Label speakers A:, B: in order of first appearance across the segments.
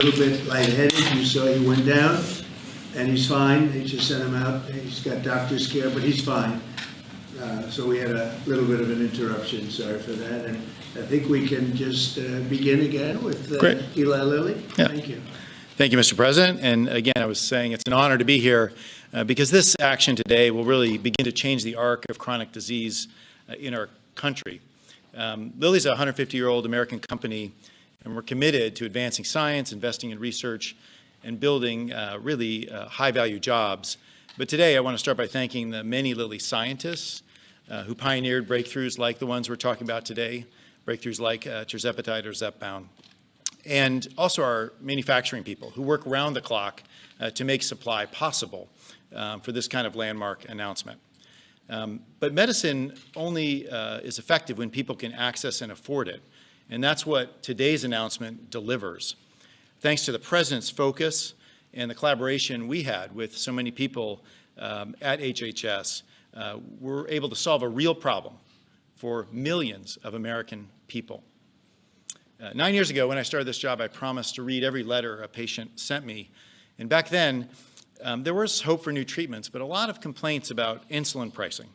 A: little bit lightheaded. You saw he went down, and he's fine. They just sent him out. He's got doctor's care, but he's fine. So we had a little bit of an interruption. Sorry for that. And I think we can just begin again with Eli Lilly.
B: Yeah.
A: Thank you.
B: Thank you, Mr. President. And again, I was saying it's an honor to be here because this action today will really begin to change the arc of chronic disease in our country. Lilly's a 150-year-old American company, and we're committed to advancing science, investing in research, and building really high-value jobs. But today, I want to start by thanking the many Lilly scientists who pioneered breakthroughs like the ones we're talking about today, breakthroughs like tirzepatide or Zepbound, and also our manufacturing people who work around the clock to make supply possible for this kind of landmark announcement. But medicine only is effective when people can access and afford it, and that's what today's announcement delivers. Thanks to the President's focus and the collaboration we had with so many people at HHS, we're able to solve a real problem for millions of American people. 9 years ago, when I started this job, I promised to read every letter a patient sent me. And back then, there was hope for new treatments, but a lot of complaints about insulin pricing.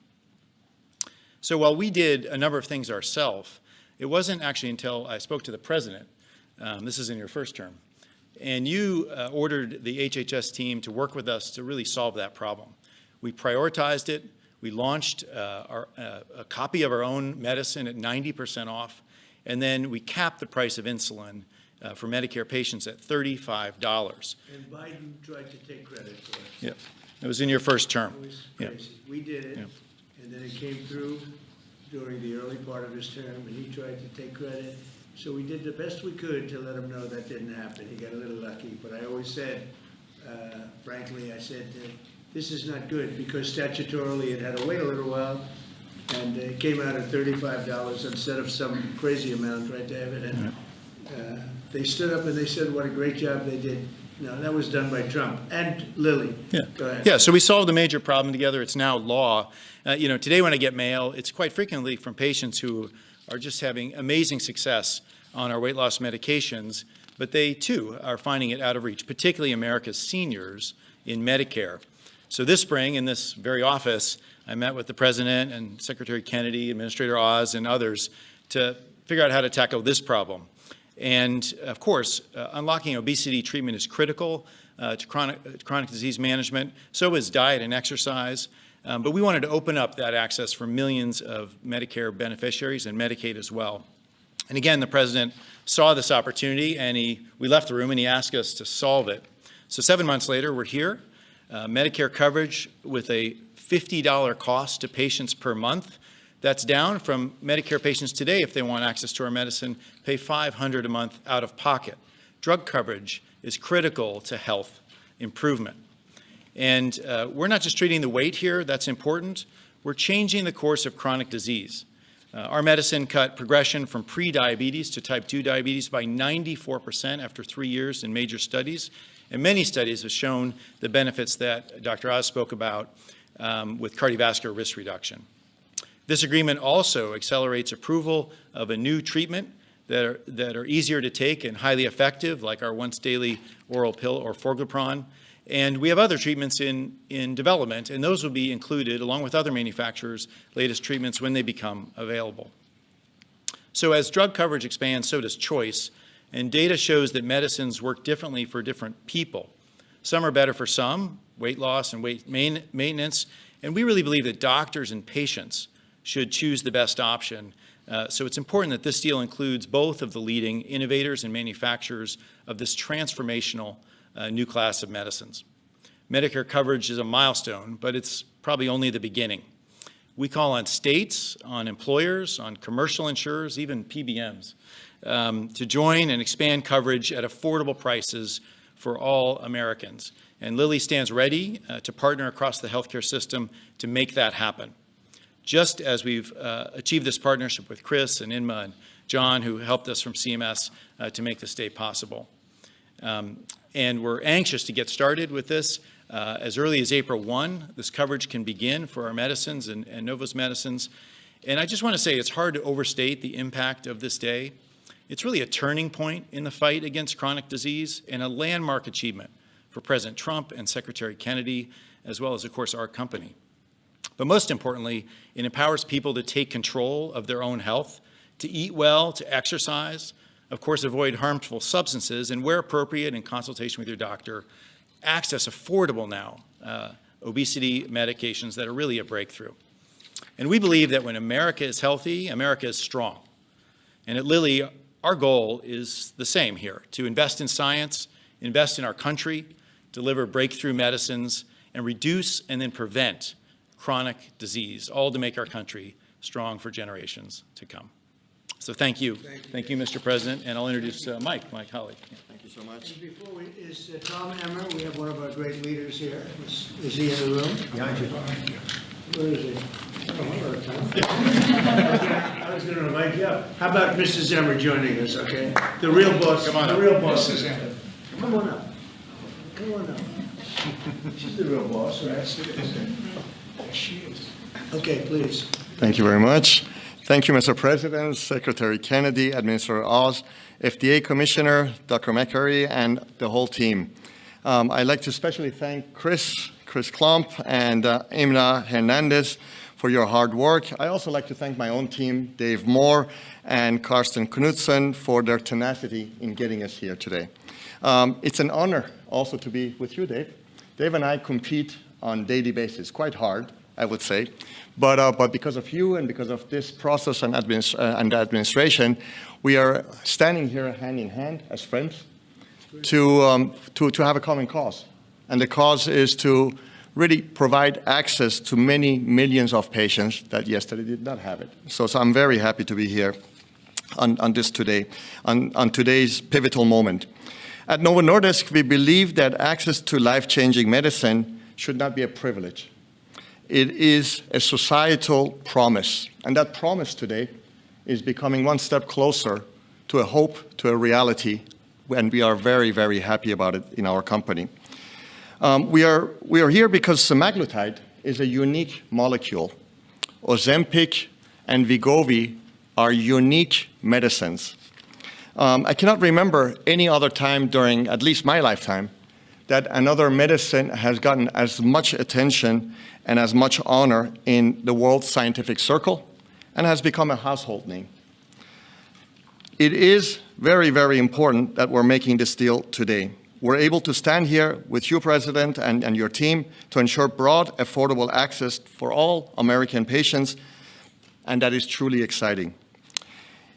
B: So while we did a number of things ourselves, it wasn't actually until I spoke to the President, this is in your first term, and you ordered the HHS team to work with us to really solve that problem. We prioritized it. We launched a copy of our own medicine at 90% off, and then we capped the price of insulin for Medicare patients at $35.
A: And Biden tried to take credit for it.
B: Yep. It was in your first term.
A: It was crazy.
B: Yep.
A: We did it,
B: Yep.
A: and then it came through during the early part of his term, and he tried to take credit. So we did the best we could to let him know that didn't happen. He got a little lucky, but I always said, frankly, I said, this is not good, because statutorily it had to wait a little while, and it came out at $35 instead of some crazy amount, right, David? And they stood up and they said what a great job they did. No, that was done by Trump and Lilly.
B: Yeah.
A: Go ahead.
B: Yeah, so we solved a major problem together. It's now law. Today when I get mail, it's quite frequently from patients who are just having amazing success on our weight loss medications, but they too are finding it out of reach, particularly America's seniors in Medicare. So this spring in this very office, I met with the President and Secretary Kennedy, Administrator Oz, and others to figure out how to tackle this problem. And of course, unlocking obesity treatment is critical to chronic disease management. So is diet and exercise. But we wanted to open up that access for millions of Medicare beneficiaries and Medicaid as well. And again, the President saw this opportunity, and we left the room, and he asked us to solve it. So 7 months later, we're here. Medicare coverage with a $50 cost to patients per month. That's down from Medicare patients today, if they want access to our medicine, pay $500 a month out of pocket. Drug coverage is critical to health improvement. And we're not just treating the weight here, that's important. We're changing the course of chronic disease. Our medicine cut progression from pre-diabetes to type 2 diabetes by 94% after 3 years in major studies. And many studies have shown the benefits that Dr. Oz spoke about with cardiovascular risk reduction. This agreement also accelerates approval of a new treatment that are easier to take and highly effective, like our once-daily oral pill or Forglipron. And we have other treatments in development, and those will be included, along with other manufacturers' latest treatments when they become available. So as drug coverage expands, so does choice, and data shows that medicines work differently for different people. Some are better for some, weight loss and weight maintenance, and we really believe that doctors and patients should choose the best option. So it's important that this deal includes both of the leading innovators and manufacturers of this transformational new class of medicines. Medicare coverage is a milestone, but it's probably only the beginning. We call on states, on employers, on commercial insurers, even PBMs, to join and expand coverage at affordable prices for all Americans. And Lilly stands ready to partner across the healthcare system to make that happen. Just as we've achieved this partnership with Chris and Inma and John, who helped us from CMS to make this day possible. And we're anxious to get started with this. As early as April 1, this coverage can begin for our medicines and Novo's medicines. And I just want to say it's hard to overstate the impact of this day. It's really a turning point in the fight against chronic disease and a landmark achievement for President Trump and Secretary Kennedy, as well as, of course, our company. But most importantly, it empowers people to take control of their own health, to eat well, to exercise, of course, avoid harmful substances, and where appropriate, in consultation with your doctor, access affordable now obesity medications that are really a breakthrough. And we believe that when America is healthy, America is strong. And at Lilly, our goal is the same here, to invest in science, invest in our country, deliver breakthrough medicines, and reduce and then prevent chronic disease, all to make our country strong for generations to come. So thank you. Thank you, Mr. President. And I'll introduce Mike, my colleague.
C: Thank you so much.
A: And before we, is Tom Emmer, we have one of our great leaders here. Is he in the room?
C: Behind you.
A: Where is he? Oh, hello, Tom. I was going to invite you up. How about Mrs. Emmer joining us, okay? The real boss.
B: Come on
A: the
B: up.
A: real boss. Mrs. Emmer. Come on up. Come on up. She's the real boss, right? Yes, she is. Okay, please.
C: Thank you very much. Thank you, Mr. President, Secretary Kennedy, Administrator Oz, FDA Commissioner, Dr. McCurry, and the whole team. I'd like to especially thank Chris Klump and Imna Hernandez for your hard work. I also like to thank my own team, Dave Moore and Karsten Knudsen, for their tenacity in getting us here today. It's an honor also to be with you, Dave. Dave and I compete on a daily basis, quite hard, I would say. But because of you and because of this process and the administration, we are standing here hand in hand as friends to have a common cause. And the cause is to really provide access to many millions of patients that yesterday did not have it. So I'm very happy to be here on this today, on today's pivotal moment. At Novo Nordisk, we believe that access to life-changing medicine should not be a privilege. It is a societal promise. And that promise today is becoming one step closer to a hope, to a reality, and we are very, very happy about it in our company. We are here because semaglutide is a unique molecule. Ozempic and Wegovy are unique medicines. I cannot remember any other time during at least my lifetime that another medicine has gotten as much attention and as much honor in the world scientific circle and has become a household name. It is very, very important that we're making this deal today. We're able to stand here with you, President, and your team to ensure broad, affordable access for all American patients, and that is truly exciting.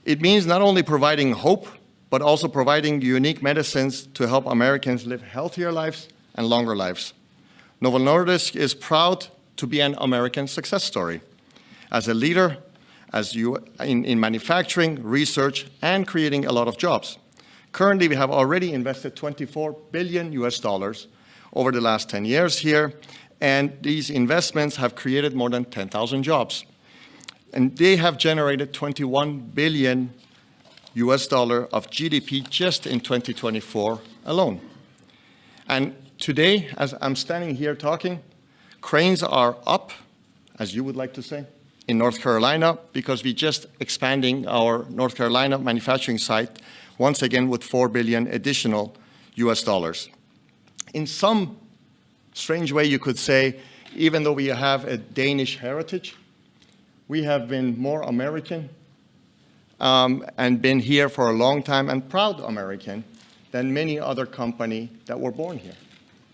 C: It means not only providing hope, but also providing unique medicines to help Americans live healthier lives and longer lives. Novo Nordisk is proud to be an American success story. As a leader, in manufacturing, research, and creating a lot of jobs. Currently, we have already invested $24 billion over the last 10 years here, and these investments have created more than 10,000 jobs. And they have generated $21 billion of GDP just in 2024 alone. And today, as I'm standing here talking, cranes are up, as you would like to say, in North Carolina, because we're just expanding our North Carolina manufacturing site once again with $4 billion additional US. In some strange way, you could say, even though we have a Danish heritage, we have been more American and been here for a long time and proud American than many other companies that were born here.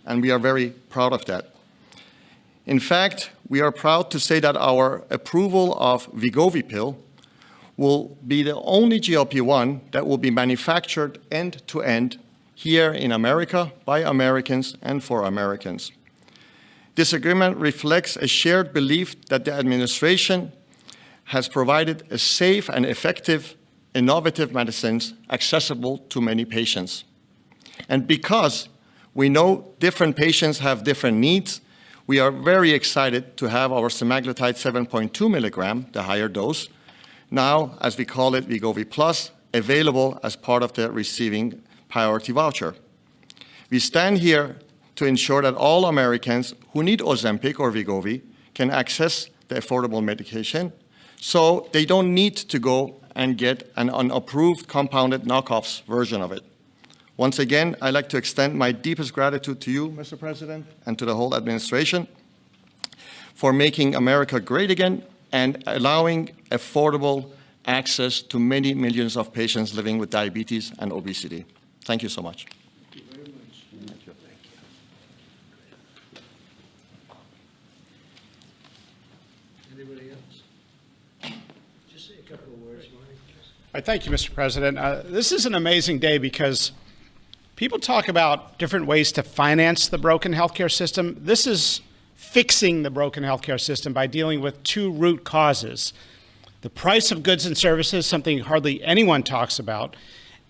C: And we are very proud of that. In fact, we are proud to say that our approval of Wegovy pill will be the only GLP-1 that will be manufactured end-to-end here in America by Americans and for Americans. This agreement reflects a shared belief that the administration has provided a safe and effective, innovative medicines accessible to many patients. And because we know different patients have different needs, we are very excited to have our semaglutide 7.2 milligram, the higher dose, now, as we call it, Wegovy Plus, available as part of the receiving priority voucher. We stand here to ensure that all Americans who need Ozempic or Wegovy can access the affordable medication so they don't need to go and get an unapproved compounded knockoffs version of it. Once again, I'd like to extend my deepest gratitude to you, Mr. President, and to the whole administration for making America great again and allowing affordable access to many millions of patients living with diabetes and obesity. Thank you so much.
A: Thank you very much. Thank you. Anybody else? Just say a couple of words, Mike.
D: Thank you, Mr. President. This is an amazing day because people talk about different ways to finance the broken healthcare system. This is fixing the broken healthcare system by dealing with two root causes: the price of goods and services, something hardly anyone talks about,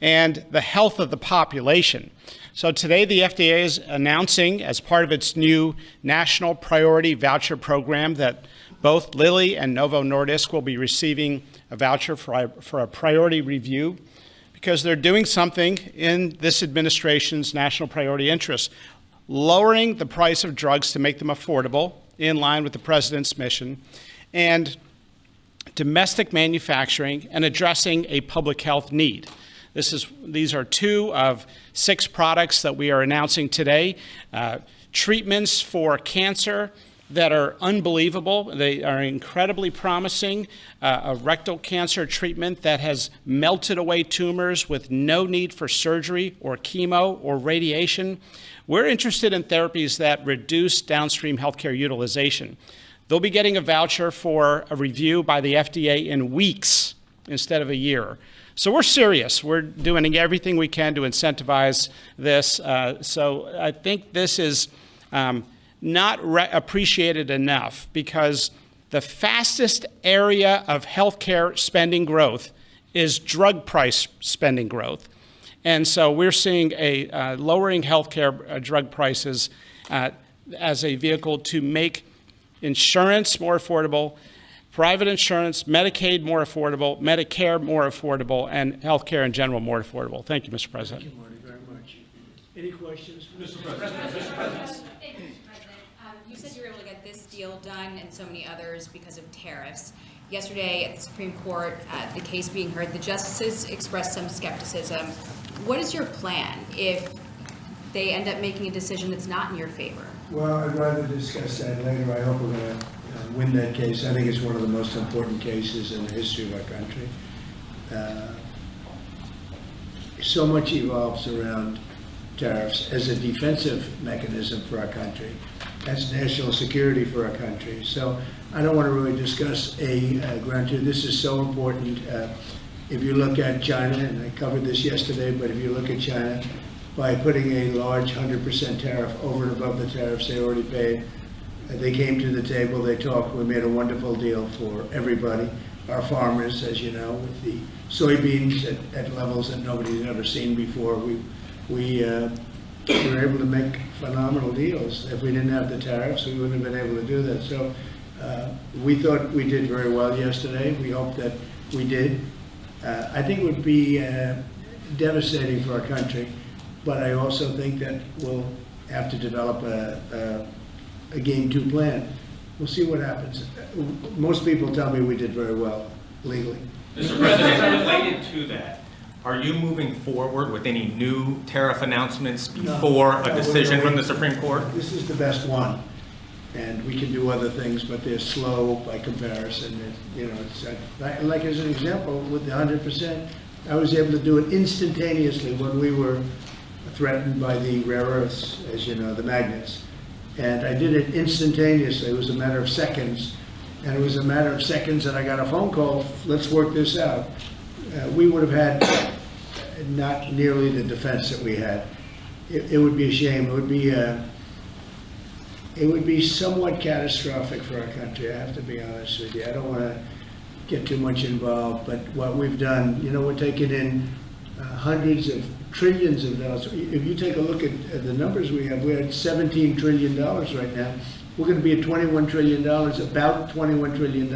D: and the health of the population. So today the FDA is announcing, as part of its new National Priority Voucher Program, that both Lilly and Novo Nordisk will be receiving a voucher for a priority review, because they're doing something in this administration's national priority interest, lowering the price of drugs to make them affordable, in line with the president's mission, and domestic manufacturing and addressing a public health need. These are 2 of 6 products that we are announcing today. Treatments for cancer that are unbelievable. They are incredibly promising. A rectal cancer treatment that has melted away tumors with no need for surgery or chemo or radiation. We're interested in therapies that reduce downstream healthcare utilization. They'll be getting a voucher for a review by the FDA in weeks instead of a year. So we're serious. We're doing everything we can to incentivize this. So I think this is not appreciated enough, because the fastest area of healthcare spending growth is drug price spending growth. And so we're seeing a lowering healthcare drug prices as a vehicle to make insurance more affordable, private insurance, Medicaid more affordable, Medicare more affordable, and healthcare in general more affordable. Thank you, Mr. President.
A: Thank you, Marty, very much. Any questions?
E: Mr. President. Thank you, Mr. President. You said you were able to get this deal done and so many others because of tariffs. Yesterday at the Supreme Court, the case being heard, the justices expressed some skepticism. What is your plan if they end up making a decision that's not in your favor?
A: Well, I'd rather discuss that later. I hope we're going to win that case. I think it's one of the most important cases in the history of our country. So much evolves around tariffs as a defensive mechanism for our country, as national security for our country. So I don't want to really discuss a ground two. This is so important. If you look at China, and I covered this yesterday, but if you look at China, by putting a large 100% tariff over and above the tariffs they already paid, they came to the table, they talked, we made a wonderful deal for everybody. Our farmers, as you know, with the soybeans at levels that nobody's ever seen before, we were able to make phenomenal deals. If we didn't have the tariffs, we wouldn't have been able to do that. So we thought we did very well yesterday. We hope that we did. I think it would be devastating for our country, but I also think that we'll have to develop a game 2 plan. We'll see what happens. Most people tell me we did very well legally.
F: Mr. President, related to that, are you moving forward with any new tariff announcements before a decision from the Supreme Court?
A: This is the best one, and we can do other things, but they're slow by comparison. It's like as an example, with the 100%, I was able to do it instantaneously when we were threatened by the rare earths, as you know, the magnets. And I did it instantaneously. It was a matter of seconds. And it was a matter of seconds that I got a phone call, let's work this out. We would have had not nearly the defense that we had. It would be a shame. It would be somewhat catastrophic for our country, I have to be honest with you. I don't want to get too much involved, but what we've done, we're taking in hundreds of trillions of dollars. If you take a look at the numbers we're at $17 trillion right now. We're going to be at $21 trillion, about $21 trillion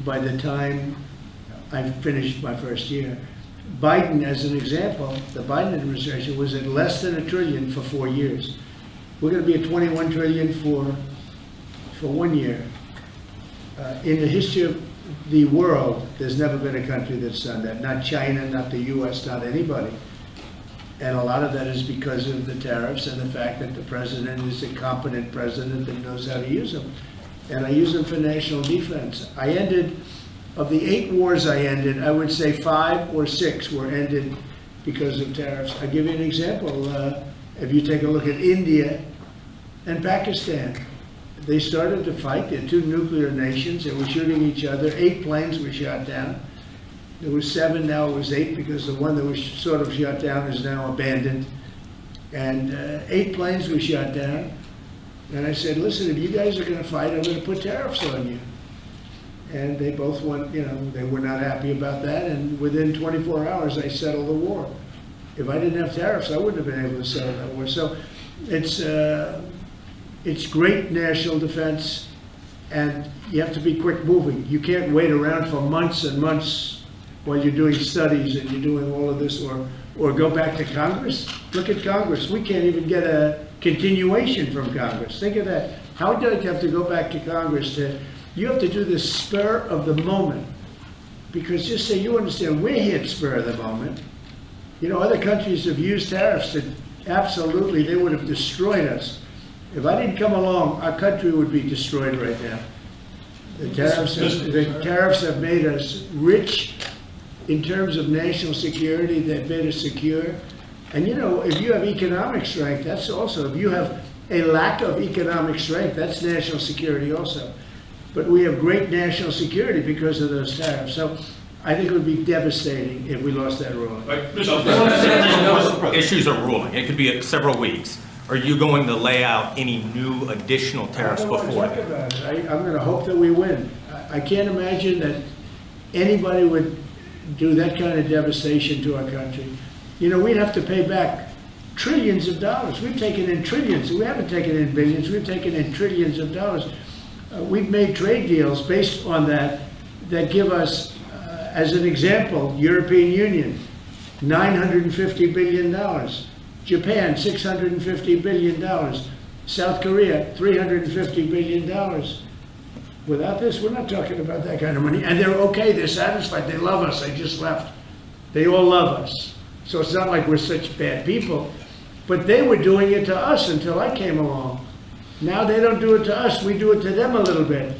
A: by the time I finished my first year. Biden, as an example, the Biden administration was at less than $1 trillion for 4 years. We're going to be at $21 trillion for 1 year. In the history of the world, there's never been a country that's done that. Not China, not the US, not anybody. And a lot of that is because of the tariffs and the fact that the president is a competent president that knows how to use them. And I use them for national defense. Of the 8 wars I ended, I would say 5 or 6 were ended because of tariffs. I'll give you an example. If you take a look at India and Pakistan, they started to fight. They're 2 nuclear nations. They were shooting each other. 8 planes were shot down. There was 7, now it was 8, because the one that was sort of shot down is now abandoned. And 8 planes were shot down. And I said, listen, if you guys are going to fight, I'm going to put tariffs on you. And they both went, they were not happy about that. And within 24 hours, I settled the war. If I didn't have tariffs, I wouldn't have been able to settle that war. So it's great national defense, and you have to be quick moving. You can't wait around for months and months while you're doing studies and you're doing all of this, or go back to Congress. Look at Congress. We can't even get a continuation from Congress. Think of that. How do you have to go back to Congress you have to do this spur of the moment? Because just so you understand, we're here at spur of the moment. Other countries have used tariffs that absolutely, they would have destroyed us. If I didn't come along, our country would be destroyed right now. The tariffs have made us rich in terms of national security. They've made us secure. And if you have economic strength, that's also, if you have a lack of economic strength, that's national security also. But we have great national security because of those tariffs. So I think it would be devastating if we lost that ruling.
F: Issues are ruling. It could be several weeks. Are you going to lay out any new additional tariffs before
A: I don't want to
F: that?
A: talk about it. I'm going to hope that we win. I can't imagine that anybody would do that kind of devastation to our country. We'd have to pay back trillions of dollars. We've taken in trillions. We haven't taken in billions. We've taken in trillions of dollars. We've made trade deals based on that give us, as an example, European Union, $950 billion. Japan, $650 billion. South Korea, $350 billion. Without this, we're not talking about that kind of money. And they're okay, they're satisfied, they love us, they just left. They all love us. So it's not like we're such bad people. But they were doing it to us until I came along. Now they don't do it to us, we do it to them a little bit.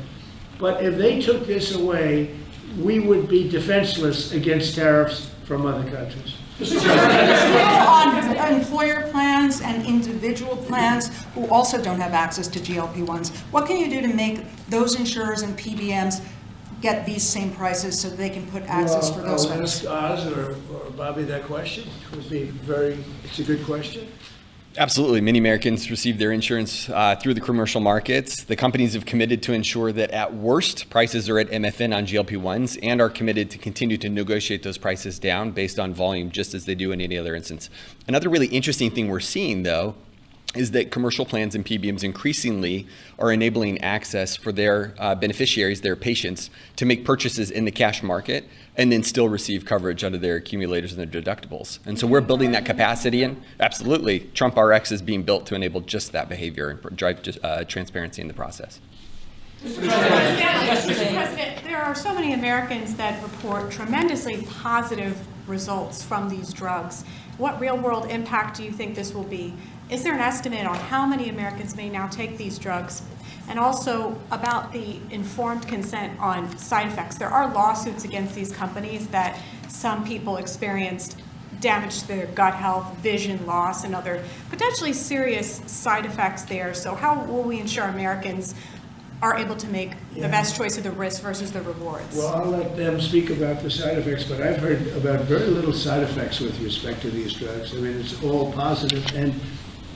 A: But if they took this away, we would be defenseless against tariffs from other countries.
G: On employer plans and individual plans who also don't have access to GLP-1s, what can you do to make those insurers and PBMs get these same prices so they can put access for those
A: I'll
G: folks?
A: ask Oz or Bobby that question. It's a good question.
H: Absolutely. Many Americans receive their insurance through the commercial markets. The companies have committed to ensure that at worst, prices are at MFN on GLP-1s and are committed to continue to negotiate those prices down based on volume, just as they do in any other instance. Another really interesting thing we're seeing, though, is that commercial plans and PBMs increasingly are enabling access for their beneficiaries, their patients, to make purchases in the cash market and then still receive coverage under their accumulators and their deductibles. And so we're building that capacity in. Absolutely, Trump RX is being built to enable just that behavior and drive transparency in the process.
I: Mr. President, there are so many Americans that report tremendously positive results from these drugs. What real-world impact do you think this will be? Is there an estimate on how many Americans may now take these drugs? And also about the informed consent on side effects. There are lawsuits against these companies that some people experienced damage to their gut health, vision loss, and other potentially serious side effects there. So how will we ensure Americans are able to make the best choice of the risk versus the rewards?
A: Well, I'll let them speak about the side effects, but I've heard about very little side effects with respect to these drugs. I mean, it's all positive, and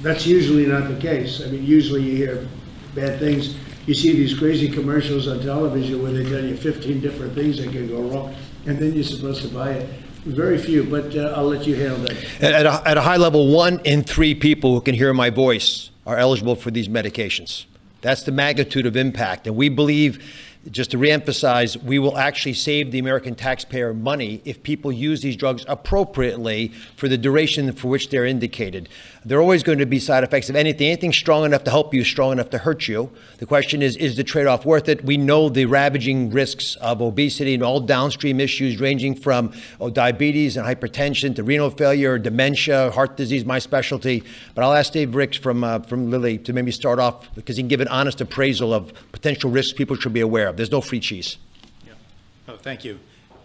A: that's usually not the case. I mean, usually you hear bad things. You see these crazy commercials on television where they tell you 15 different things that can go wrong, and then you're supposed to buy it. Very few, but I'll let you handle that.
J: At a high level, 1 in 3 people who can hear my voice are eligible for these medications. That's the magnitude of impact. And we believe just to reemphasize, we will actually save the American taxpayer money if people use these drugs appropriately for the duration for which they're indicated. There are always going to be side effects of anything. Anything strong enough to help you is strong enough to hurt you. The question is the trade-off worth it? We know the ravaging risks of obesity and all downstream issues ranging from diabetes and hypertension to renal failure, dementia, heart disease, my specialty. But I'll ask Dave Ricks from Lilly to maybe start off because he can give an honest appraisal of potential risks people should be aware of. There's no free cheese.
B: Yeah. Oh, thank you.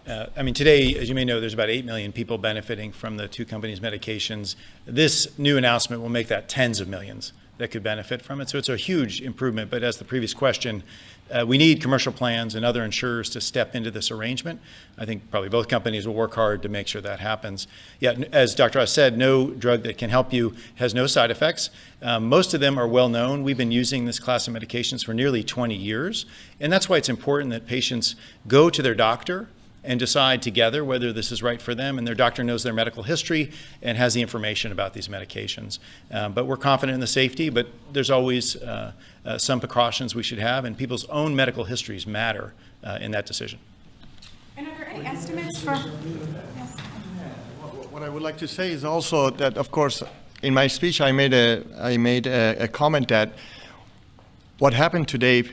B: Today, as you may know, there's about 8 million people benefiting from the two companies' medications. This new announcement will make that tens of millions that could benefit from it. So it's a huge improvement. But as the previous question, we need commercial plans and other insurers to step into this arrangement. I think probably both companies will work hard to make sure that happens. Yeah, as Dr. Oz said, no drug that can help you has no side effects. Most of them are well known. We've been using this class of medications for nearly 20 years. And that's why it's important that patients go to their doctor and decide together whether this is right for them, and their doctor knows their medical history and has the information about these medications. But we're confident in the safety, but there's always some precautions we should have, and people's own medical histories matter in that decision.
I: And are there any estimates for? Yes.
C: What I would like to say is also that, of course, in my speech I made a comment that what happened today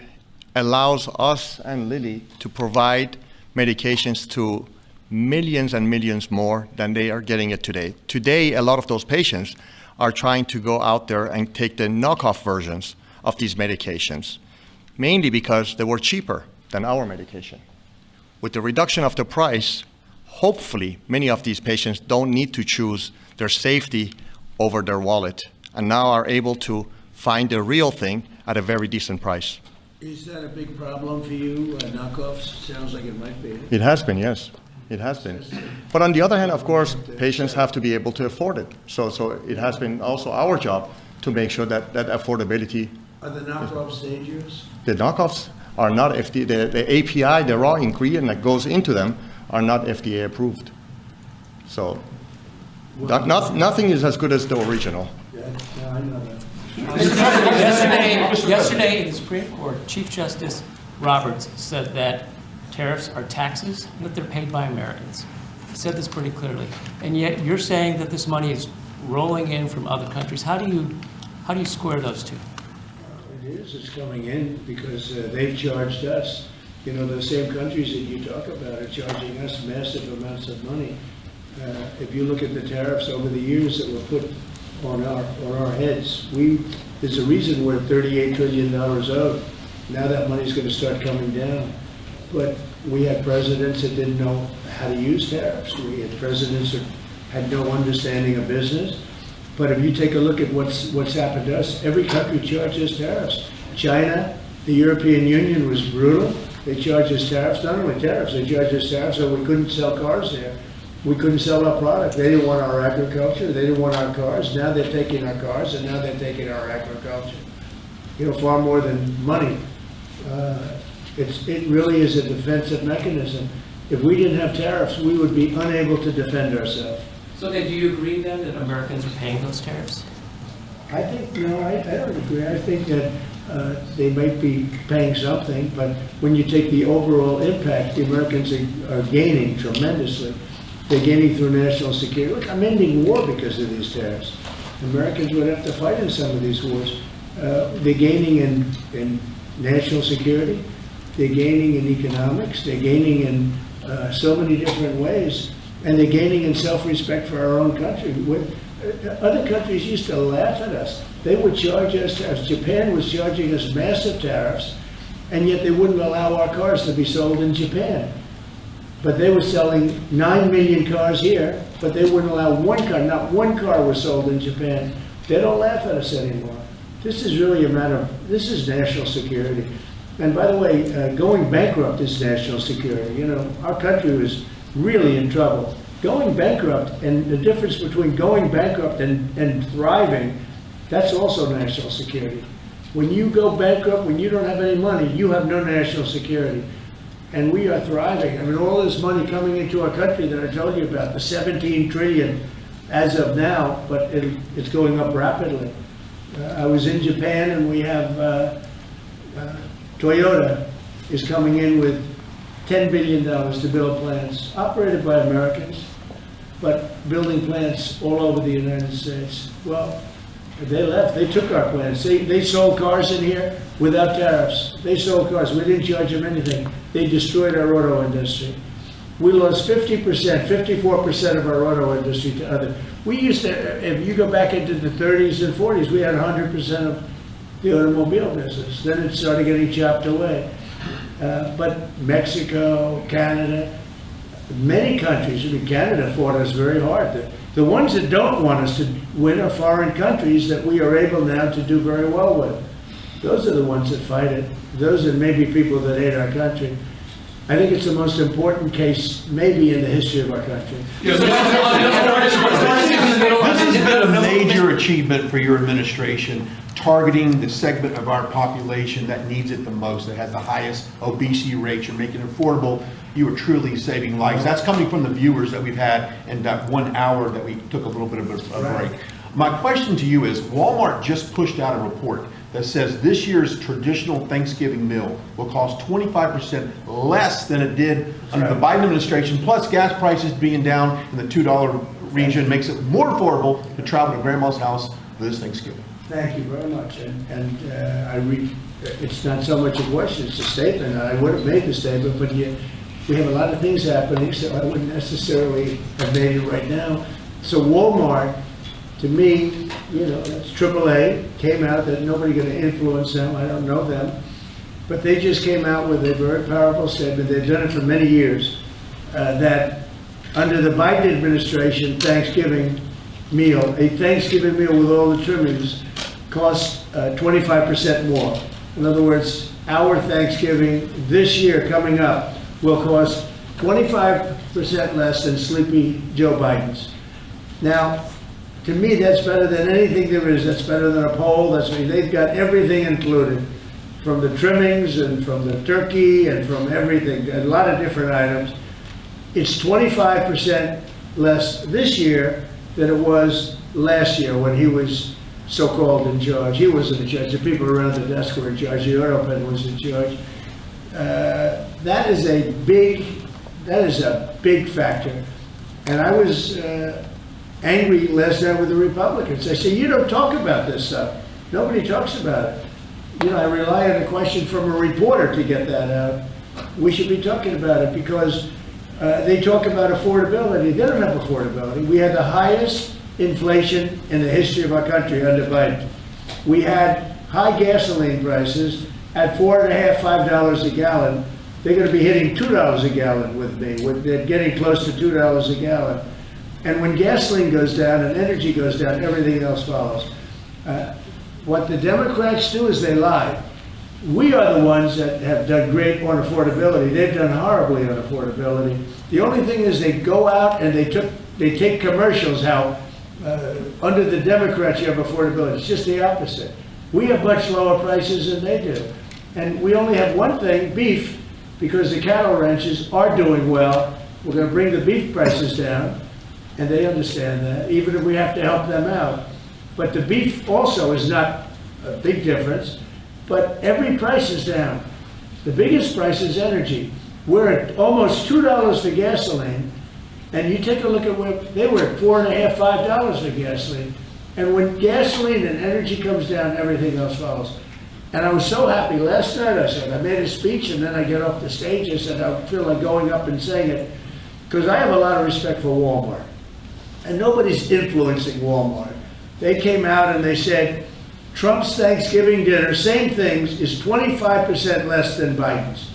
C: allows us and Lilly to provide medications to millions and millions more than they are getting it today. Today, a lot of those patients are trying to go out there and take the knockoff versions of these medications, mainly because they were cheaper than our medication. With the reduction of the price, hopefully many of these patients don't need to choose their safety over their wallet and now are able to find the real thing at a very decent price.
A: Is that a big problem for you, knockoffs? Sounds like it might be.
C: It has been, yes. It has been. But on the other hand, of course, patients have to be able to afford it. So it has been also our job to make sure that affordability.
A: Are the knockoffs dangerous?
C: The knockoffs are not FDA, the API, the raw ingredient that goes into them, are not FDA approved. So nothing is as good as the original.
A: Yeah, no, I know that.
K: Yesterday in the Supreme Court, Chief Justice Roberts said that tariffs are taxes and that they're paid by Americans. He said this pretty clearly. And yet you're saying that this money is rolling in from other countries. How do you square those two?
A: It is, it's coming in because they've charged us. You know, the same countries that you talk about are charging us massive amounts of money. If you look at the tariffs over the years that were put on our heads, there's a reason we're $38 trillion owed. Now that money's going to start coming down. But we had presidents that didn't know how to use tariffs. We had presidents that had no understanding of business. But if you take a look at what's happened to us, every country charges tariffs. China, the European Union was brutal. They charged us tariffs, not only tariffs, they charged us tariffs so we couldn't sell cars there. We couldn't sell our product. They didn't want our agriculture. They didn't want our cars. Now they're taking our cars, and now they're taking our agriculture. You know, far more than money. It really is a defensive mechanism. If we didn't have tariffs, we would be unable to defend ourselves.
K: So then do you agree then that Americans are paying those tariffs?
A: I think, no, I don't agree. I think that they might be paying something, but when you take the overall impact, the Americans are gaining tremendously. They're gaining through national security. Look, I'm ending war because of these tariffs. Americans would have to fight in some of these wars. They're gaining in national security. They're gaining in economics. They're gaining in so many different ways. And they're gaining in self-respect for our own country. Other countries used to laugh at us. They would charge us tariffs. Japan was charging us massive tariffs, and yet they wouldn't allow our cars to be sold in Japan. But they were selling 9 million cars here, but they wouldn't allow one car. Not one car was sold in Japan. They don't laugh at us anymore. This is really a matter of, this is national security. And by the way, going bankrupt is national security. You know, our country was really in trouble. Going bankrupt, and the difference between going bankrupt and thriving, that's also national security. When you go bankrupt, when you don't have any money, you have no national security. And we are thriving. I mean, all this money coming into our country that I told you about, the 17 trillion as of now, but it's going up rapidly. I was in Japan, and we have Toyota is coming in with $10 billion to build plants operated by Americans, but building plants all over the United States. Well, they left. They took our plants. They sold cars in here without tariffs. They sold cars. We didn't charge them anything. They destroyed our auto industry. We lost 50%, 54% of our auto industry to other. We used to, if you go back into the 30s and 40s, we had 100% of the automobile business. Then it started getting chopped away. But Mexico, Canada, many countries, I mean, Canada fought us very hard. The ones that don't want us to win are foreign countries that we are able now to do very well with. Those are the ones that fight it. Those are maybe people that hate our country. I think it's the most important case maybe in the history of our country.
L: This has been a major achievement for your administration, targeting the segment of our population that needs it the most, that has the highest obesity rates. You're making it affordable. You are truly saving lives. That's coming from the viewers that we've had in that 1 hour that we took a little bit of a break. My question to you is, Walmart just pushed out a report that says this year's traditional Thanksgiving meal will cost 25% less than it did under the Biden administration, plus gas prices being down in the $2 region makes it more affordable to travel to grandma's house for this Thanksgiving.
A: Thank you very much. It's not so much a question, it's a statement. I would have made the statement, but we have a lot of things happening, so I wouldn't necessarily have made it right now. So Walmart, to me, you know, that's AAA, came out that nobody going to influence them. I don't know them. But they just came out with a very powerful statement. They've done it for many years, that under the Biden administration, Thanksgiving meal, a Thanksgiving meal with all the trimmings costs 25% more. In other words, our Thanksgiving this year coming up will cost 25% less than sleepy Joe Biden's. Now, to me, that's better than anything there is. That's better than a poll. They've got everything included, from the trimmings and from the turkey and from everything, a lot of different items. It's 25% less this year than it was last year when he was so-called in charge. He wasn't in charge. The people around the desk were in charge. The oil pen was in charge. That is a big factor. And I was angry last night with the Republicans. I said, you don't talk about this stuff. Nobody talks about it. You know, I rely on a question from a reporter to get that out. We should be talking about it because they talk about affordability. They don't have affordability. We had the highest inflation in the history of our country under Biden. We had high gasoline prices at $4.50, $5 a gallon. They're going to be hitting $2 a gallon with me. They're getting close to $2 a gallon. And when gasoline goes down and energy goes down, everything else follows. What the Democrats do is they lie. We are the ones that have done great on affordability. They've done horribly on affordability. The only thing is they go out and they take commercials how under the Democrats you have affordability. It's just the opposite. We have much lower prices than they do. And we only have one thing, beef, because the cattle ranches are doing well. We're going to bring the beef prices down. And they understand that, even if we have to help them out. But the beef also is not a big difference, but every price is down. The biggest price is energy. We're at almost $2 for gasoline, and you take a look at where they were at $4.50, $5 for gasoline. And when gasoline and energy comes down, everything else follows. And I was so happy. Last night I made a speech, and then I get off the stage. I said, I feel like going up and saying it, because I have a lot of respect for Walmart. And nobody's influencing Walmart. They came out and they said, Trump's Thanksgiving dinner, same things, is 25% less than Biden's.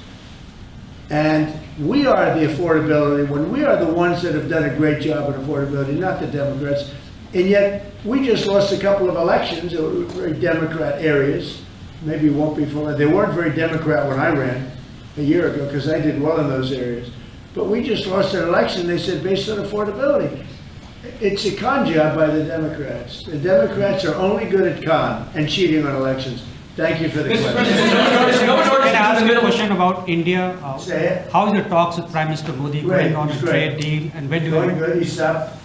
A: And we are the affordability one. We are the ones that have done a great job in affordability, not the Democrats. And yet, we just lost a couple of elections that were very Democrat areas. Maybe it won't be full. They weren't very Democrat when I ran a year ago, because I did well in those areas. But we just lost an election, they said, based on affordability. It's a con job by the Democrats. The Democrats are only good at con and cheating on elections. Thank you for the question.
M: Can I ask you a question about India?
A: Say it.
M: How is the talks with Prime Minister Modi going on the
A: Great.
M: trade deal? And when do
A: Going
M: you,
A: good. He stopped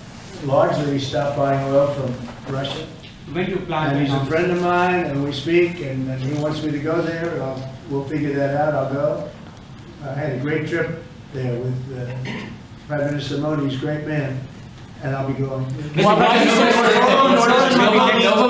A: buying oil from Russia.
M: when do you plan
A: And
M: to
A: he's a
M: announce?
A: friend of mine, and we speak, and he wants me to go there. We'll figure that out. I'll go. I had a great trip there with Prime Minister Modi, he's a great man, and I'll be going.
N: Novo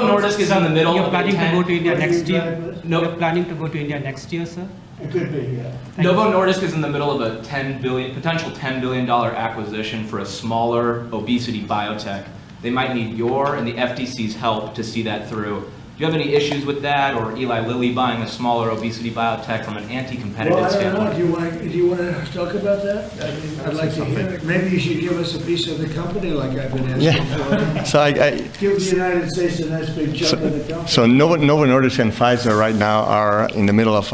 N: Nordisk is in the middle
M: You're
N: of
M: planning to go to India
A: What are you
M: next year?
A: driving with?
N: No.
M: You're planning to go to India next year, sir?
A: It could be, yeah.
N: Novo Nordisk is in the middle of a potential $10 billion acquisition for a smaller obesity biotech. They might need your and the FTC's help to see that through. Do you have any issues with that, or Eli Lilly buying a smaller obesity biotech from an anti-competitive
A: Well, I don't know,
N: standpoint?
A: do you want to talk about that? I mean, I'd like to hear it. Maybe you should give us a piece of the company like I've been asking for.
C: Yeah. So
A: Give the United States a nice big chunk of the company.
C: So Novo Nordisk and Pfizer right now are in the middle of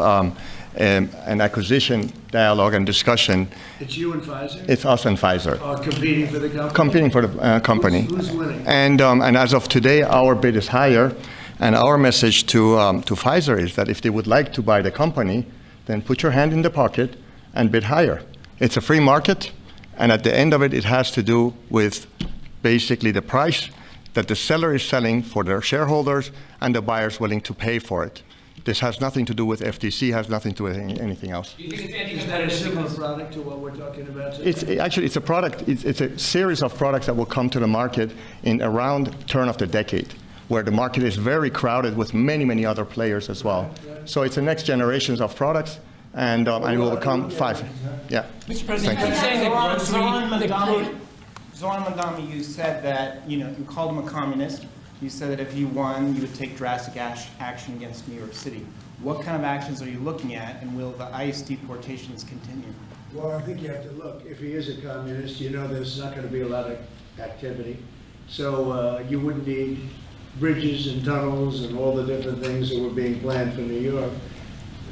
C: an acquisition dialogue and discussion.
A: It's you and Pfizer?
C: It's us and Pfizer
A: Are competing for the company?
C: competing for the company.
A: Who's winning?
C: And as of today, our bid is higher. And our message to Pfizer is that if they would like to buy the company, then put your hand in the pocket and bid higher. It's a free market, and at the end of it, it has to do with basically the price that the seller is selling for their shareholders and the buyer's willing to pay for it. This has nothing to do with FTC, has nothing to do with anything else.
N: Do you think it's
A: Is that a
N: anti-competitive
A: similar
N: because
A: product to what we're talking about today?
C: It's a product, it's a series of products that will come to the market in around turn of the decade, where the market is very crowded with many, many other players as well. So it's the next generations of products, and it will become five. Yeah.
N: Mr. President, you keep saying that
O: Zoran Mandami, you said that, you called him a communist. You said that if you won, you would take drastic action against New York City. What kind of actions are you looking at, and will the ICE deportations continue?
A: Well, I think you have to look. If he is a communist, there's not going to be a lot of activity. So you wouldn't need bridges and tunnels and all the different things that were being planned for New York,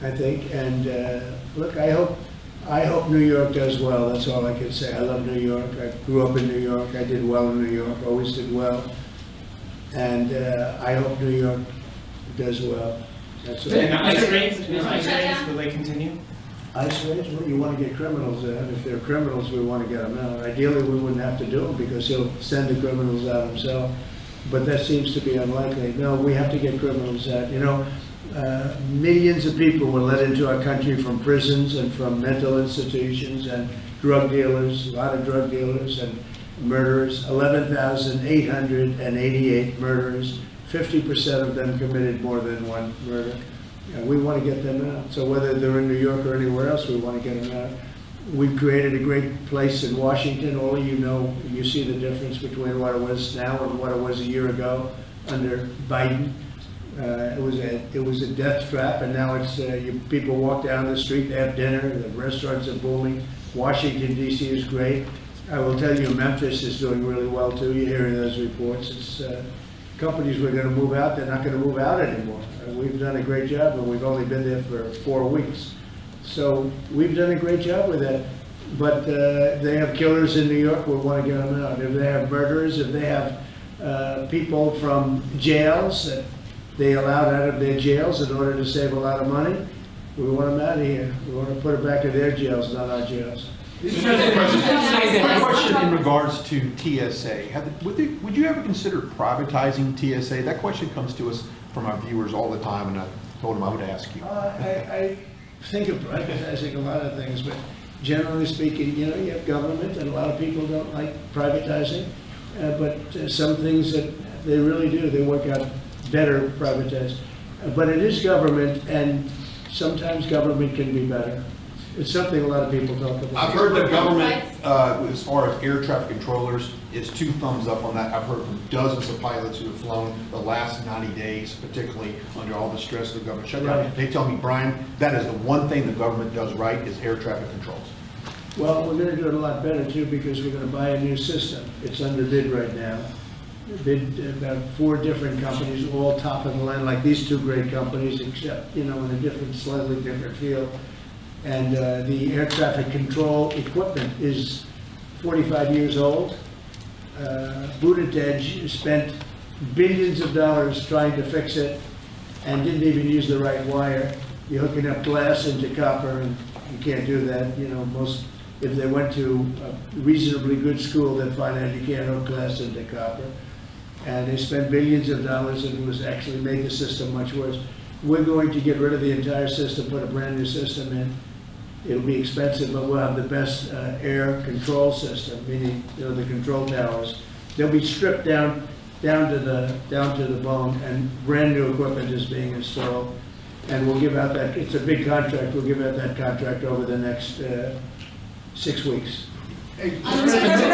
A: I think. And look, I hope New York does well. That's all I can say. I love New York. I grew up in New York. I did well in New York, always did well. And I hope New York does well. That's all.
O: And ICE raids, will they continue?
A: ICE raids? Well, you want to get criminals out. If they're criminals, we want to get them out. Ideally, we wouldn't have to do them because he'll send the criminals out himself. But that seems to be unlikely. No, we have to get criminals out. Millions of people were let into our country from prisons and from mental institutions and drug dealers, a lot of drug dealers and murderers, 11,888 murderers. 50% of them committed more than one murder. We want to get them out. So whether they're in New York or anywhere else, we want to get them out. We've created a great place in Washington. All you see the difference between what it was now and what it was a year ago under Biden. It was a death trap, and now it's people walk down the street, they have dinner, the restaurants are booming. Washington, D.C. is great. I will tell you, Memphis is doing really well too. You're hearing those reports. It's companies were going to move out, they're not going to move out anymore. We've done a great job, and we've only been there for 4 weeks. So we've done a great job with that. But they have killers in New York, we want to get them out. If they have murderers, if they have people from jails that they allowed out of their jails in order to save a lot of money, we want them out of here. We want to put it back to their jails, not our jails.
L: Mr. President, a question in regards to TSA. Would you ever consider privatizing TSA? That question comes to us from our viewers all the time, and I told them I would ask you.
A: I think of privatizing a lot of things, but generally speaking, you have government, and a lot of people don't like privatizing, but some things that they really do, they work out better privatized. But it is government, and sometimes government can be better. It's something a lot of people talk about.
L: I've heard that government, as far as air traffic controllers, is 2 thumbs up on that. I've heard from dozens of pilots who have flown the last 90 days, particularly under all the stress of the government shutdown.
A: Right.
L: They tell me, Brian, that is the one thing the government does right is air traffic controls.
A: Well, we're going to do it a lot better too, because we're going to buy a new system. It's under bid right now. Bid about 4 different companies, all top of the line, like these 2 great companies, except, in a slightly different field. And the air traffic control equipment is 45 years old. Buttigieg spent billions of dollars trying to fix it and didn't even use the right wire. You're hooking up glass into copper, and you can't do that. If they went to a reasonably good school, they'd find out you can't hook glass into copper. And they spent billions of dollars, and it was actually made the system much worse. We're going to get rid of the entire system, put a brand new system in, It'll be expensive, but we'll have the best air control system, meaning, the control towers. They'll be stripped down to the bone, and brand new equipment is being installed. And we'll give out that, it's a big contract, we'll give out that contract over the next 6 weeks.
E: It definitely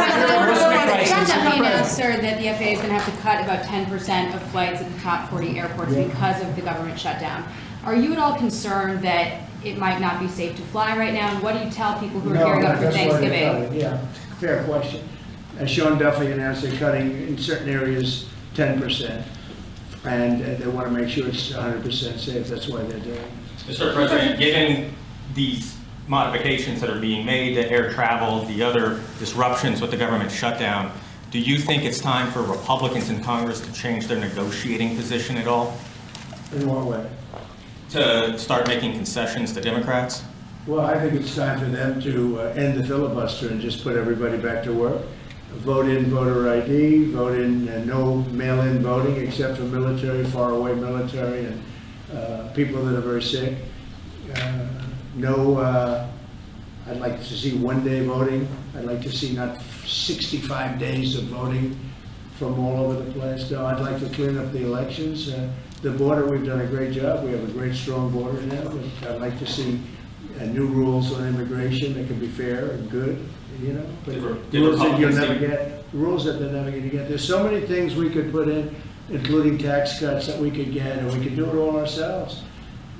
E: announced, sir, that the FAA is going to have to cut about 10% of flights at the top 40 airports because of the government shutdown. Are you at all concerned that it might not be safe to fly right now? And what do you tell people who are gearing up for Thanksgiving?
A: Yeah, fair question. As Sean Duffy announced, they're cutting in certain areas 10%. And they want to make sure it's 100% safe. That's why they're doing it.
F: Mr. President, given these modifications that are being made to air travel, the other disruptions with the government shutdown, do you think it's time for Republicans in Congress to change their negotiating position at all?
A: In what way?
F: To start making concessions to Democrats?
A: Well, I think it's time for them to end the filibuster and just put everybody back to work. Vote in voter ID, vote in no mail-in voting except for military, faraway military, and people that are very sick. I'd like to see one-day voting. I'd like to see not 65 days of voting from all over the place. No, I'd like to clean up the elections. The border, we've done a great job. We have a great, strong border now. But I'd like to see new rules on immigration that can be fair and good, but rules that you'll never get, rules that they're never going to get. There's so many things we could put in, including tax cuts that we could get, and we could do it all ourselves.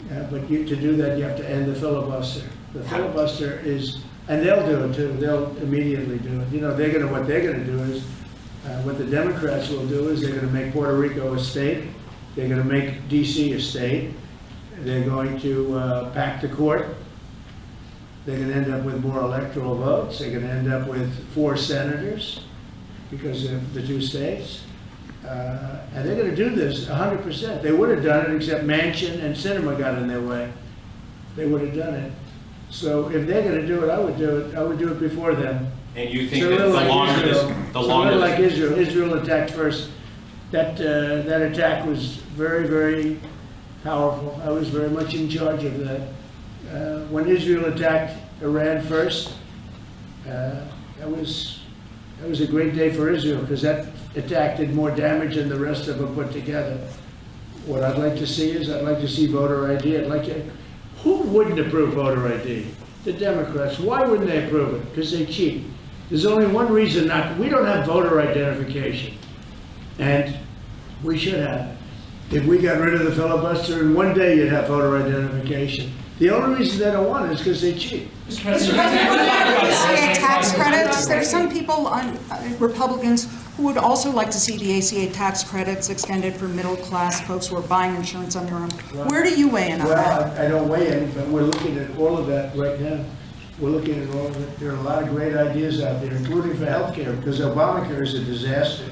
A: But to do that, you have to end the filibuster. The filibuster is, and they'll do it too. They'll immediately do it. What they're going to do is, what the Democrats will do is they're going to make Puerto Rico a state. They're going to make D.C. a state. They're going to pack the court. They're going to end up with more electoral votes. They're going to end up with 4 senators because of the 2 states. And they're going to do this 100%. They would have done it except Manchin and Sinema got in their way. They would have done it. So if they're going to do it, I would do it. I would do it before them.
F: And you think that the longer
A: like Israel attacked first. That attack was very, very powerful. I was very much in charge of that. When Israel attacked Iran first, that was a great day for Israel because that attack did more damage than the rest of them put together. What I'd like to see is I'd like to see voter ID. Who wouldn't approve voter ID? The Democrats. Why wouldn't they approve it? Because they cheat. There's only one reason not. We don't have voter identification, and we should have it. If we got rid of the filibuster, in one day you'd have voter identification. The only reason they don't want it is because they cheat.
G: Mr. President, ACA tax credits, there are some people, Republicans, who would also like to see the ACA tax credits extended for middle-class folks who are buying insurance on their own. Where do you weigh in on that?
A: Well, I don't weigh in, but we're looking at all of that right now. We're looking at all of it. There are a lot of great ideas out there, including for healthcare, because Obamacare is a disaster.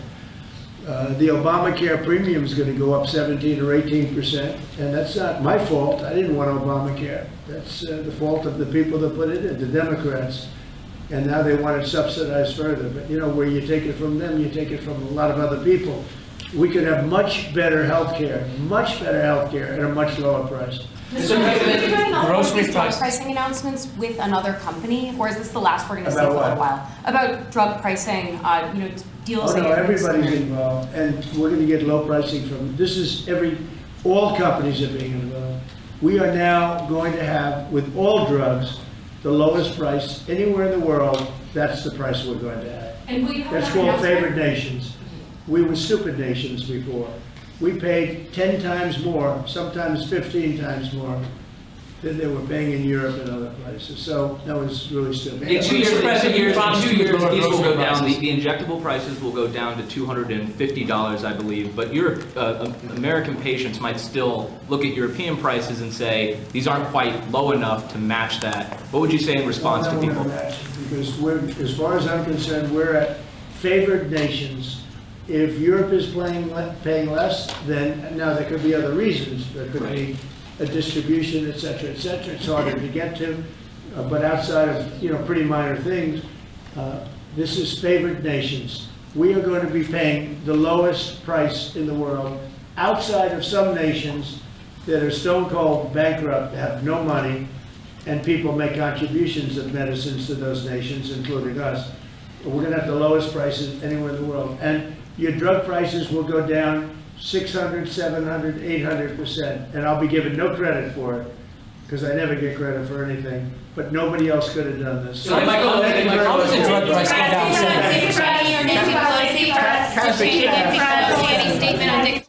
A: The Obamacare premium is going to go up 17 or 18%, and that's not my fault. I didn't want Obamacare. That's the fault of the people that put it in, the Democrats. And now they want it subsidized further. But where you take it from them, you take it from a lot of other people. We could have much better health care at a much lower price.
E: Mr. President, grocery pricing announcements with another company, or is this the last we're going to see for a little while? About drug pricing, deals.
A: Oh no, everybody's involved, and we're going to get low pricing from. All companies are being involved. We are now going to have, with all drugs, the lowest price anywhere in the world. That's the price we're going to have.
E: And will you have
A: That's called favored nations. We were stupid nations before. We paid 10 times more, sometimes 15 times more than they were paying in Europe and other places. So that was really stupid.
N: In 2 years, these will go down. The injectable prices will go down to $250, I believe. But American patients might still look at European prices and say these aren't quite low enough to match that. What would you say in response to people?
A: Because as far as I'm concerned, we're at favored nations. If Europe is paying less, then now there could be other reasons. There could be a distribution, et cetera, et cetera. It's harder to get to, but outside of pretty minor things, this is favored nations. We are going to be paying the lowest price in the world, outside of some nations that are stone cold bankrupt, have no money, and people make contributions of medicines to those nations, including us. We're gonna have the lowest prices anywhere in the world. And your drug prices will go down 600, 700, 800%. And I'll be given no credit for it, because I never get credit for anything. But nobody else could have done this.
K: So how does the drug price go down?
E: Nancy Pelosi, Nancy Pelosi, any statement on Dick